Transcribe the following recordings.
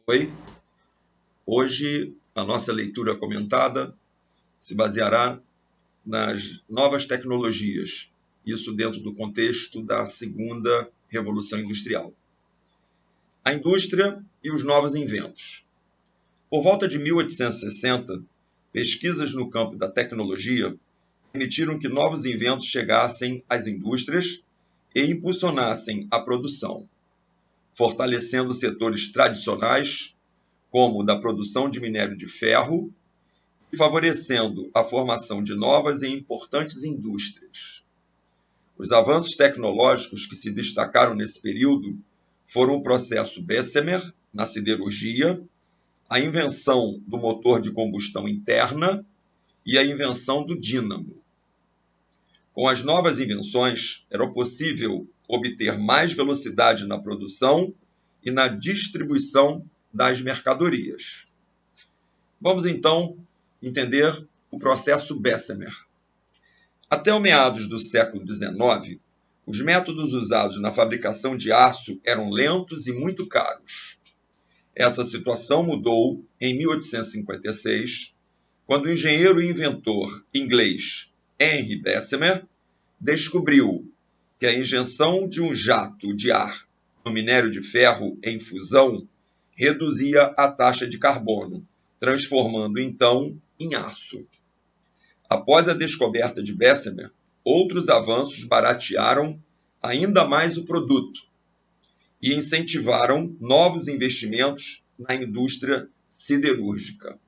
Oi? Hoje a nossa leitura comentada se baseará nas novas tecnologias, isso dentro do contexto da segunda Revolução Industrial. A indústria e os novos inventos. Por volta de 1860, pesquisas no campo da tecnologia permitiram que novos inventos chegassem às indústrias e impulsionassem a produção, fortalecendo setores tradicionais, como o da produção de minério de ferro, e favorecendo a formação de novas e importantes indústrias. Os avanços tecnológicos que se destacaram nesse período foram o processo Bessemer, na siderurgia, a invenção do motor de combustão interna e a invenção do dínamo. Com as novas invenções, era possível obter mais velocidade na produção e na distribuição das mercadorias. Vamos então entender o processo Bessemer. Até o meados do século XIX, os métodos usados na fabricação de aço eram lentos e muito caros. Essa situação mudou em 1856, quando o engenheiro e inventor inglês Henry Bessemer descobriu que a injeção de um jato de ar no minério de ferro em fusão reduzia a taxa de carbono, transformando então em aço. Após a descoberta de Bessemer, outros avanços baratearam ainda mais o produto e incentivaram novos investimentos na indústria siderúrgica.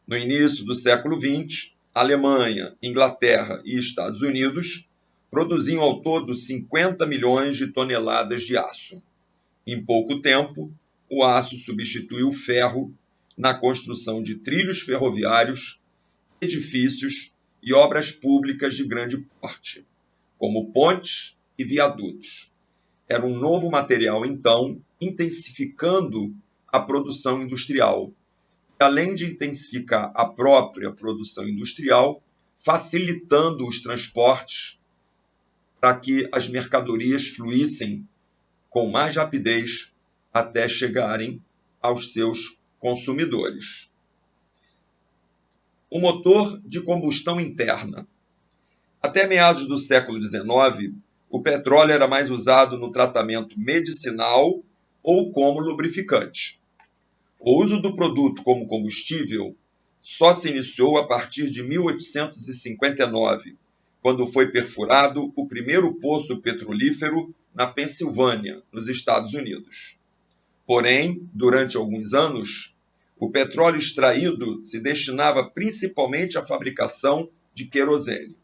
No início do século XX, Alemanha, Inglaterra e Estados Unidos produziam ao todo 50 milhões de toneladas de aço. Em pouco tempo, o aço substituiu o ferro na construção de trilhos ferroviários, edifícios e obras públicas de grande porte, como pontes e viadutos. Era um novo material, então, intensificando a produção industrial. Além de intensificar a própria produção industrial, facilitando os transportes para que as mercadorias fluíssem com mais rapidez até chegarem aos seus consumidores. O motor de combustão interna. Até meados do século XIX, o petróleo era mais usado no tratamento medicinal ou como lubrificante. O uso do produto como combustível só se iniciou a partir de 1859, quando foi perfurado o primeiro poço petrolífero na Pensilvânia, nos Estados Unidos. Porém, durante alguns anos, o petróleo extraído se destinava principalmente à fabricação de querosene.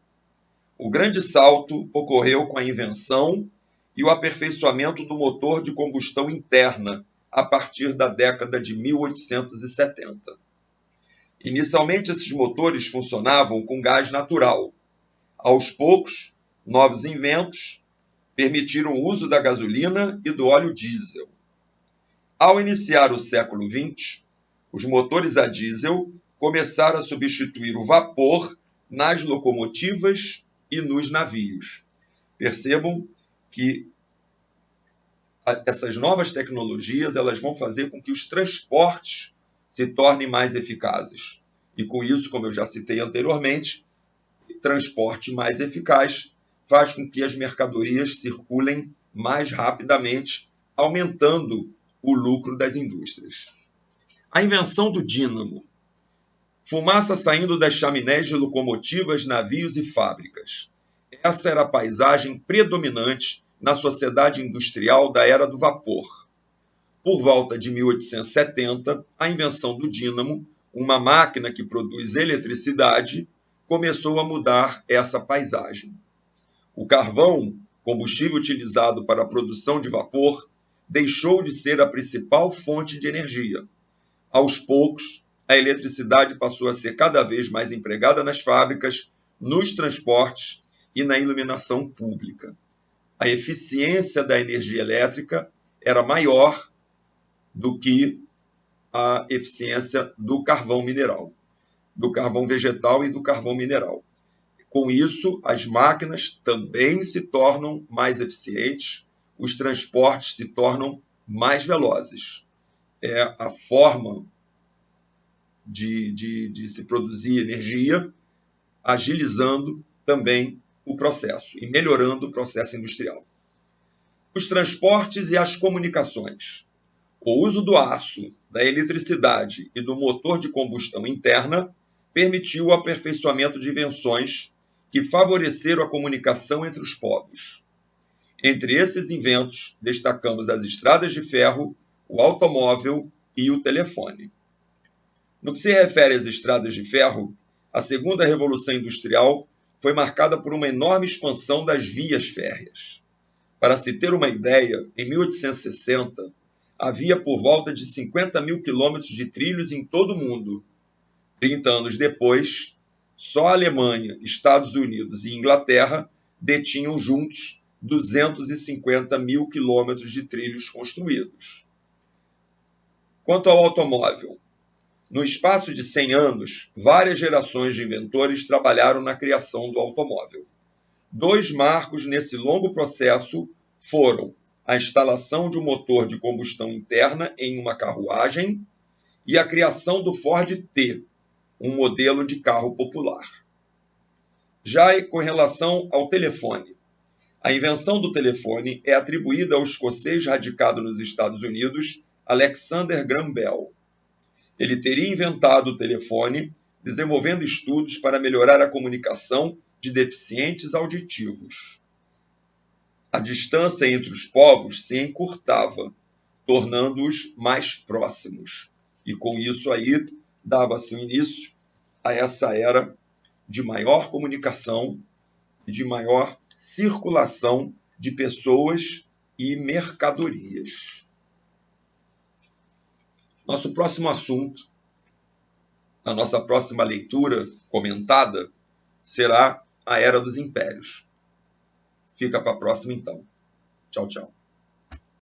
O grande salto ocorreu com a invenção e o aperfeiçoamento do motor de combustão interna a partir da década de 1870. Inicialmente, esses motores funcionavam com gás natural. Aos poucos, novos inventos permitiram o uso da gasolina e do óleo diesel. Ao iniciar o século XX, os motores a diesel começaram a substituir o vapor nas locomotivas e nos navios. Percebam que essas novas tecnologias elas vão fazer com que os transportes se tornem mais eficazes. E com isso, como eu já citei anteriormente, transporte mais eficaz faz com que as mercadorias circulem mais rapidamente, aumentando o lucro das indústrias. A invenção do dínamo. Fumaça saindo das chaminés de locomotivas, navios e fábricas. Essa era a paisagem predominante na sociedade industrial da era do vapor. Por volta de 1870, a invenção do dínamo, uma máquina que produz eletricidade, começou a mudar essa paisagem. O carvão, combustível utilizado para a produção de vapor, deixou de ser a principal fonte de energia. Aos poucos, a eletricidade passou a ser cada vez mais empregada nas fábricas, nos transportes e na iluminação pública. A eficiência da energia elétrica era maior do que a eficiência do carvão mineral, do carvão vegetal e do carvão mineral. Com isso, as máquinas também se tornam mais eficientes, os transportes se tornam mais velozes. é a forma de se produzir energia, agilizando também o processo e melhorando o processo industrial. Os transportes e as comunicações. O uso do aço, da eletricidade e do motor de combustão interna permitiu o aperfeiçoamento de invenções que favoreceram a comunicação entre os povos. Entre esses inventos, destacamos as estradas de ferro, o automóvel e o telefone. No que se refere às estradas de ferro, a segunda revolução industrial foi marcada por uma enorme expansão das vias férreas. Para se ter uma ideia, em 1860, havia por volta de 50 mil quilômetros de trilhos em todo o mundo. 30 anos depois, só a Alemanha, Estados Unidos e Inglaterra detinham juntos 250 mil quilômetros de trilhos construídos. Quanto ao automóvel, no espaço de 100 anos, várias gerações de inventores trabalharam na criação do automóvel. 2 marcos nesse longo processo foram a instalação de um motor de combustão interna em uma carruagem e a criação do Ford T, um modelo de carro popular. Já com relação ao telefone, a invenção do telefone é atribuída ao escocês radicado nos Estados Unidos, Alexander Graham Bell. Ele teria inventado o telefone, desenvolvendo estudos para melhorar a comunicação de deficientes auditivos. A distância entre os povos se encurtava, tornando-os mais próximos. E com isso aí dava-se início a essa era de maior comunicação e de maior circulação de pessoas e mercadorias. Nosso próximo assunto, a nossa próxima leitura comentada, será a Era dos Impérios. Fica para a próxima, então. Tchau, tchau.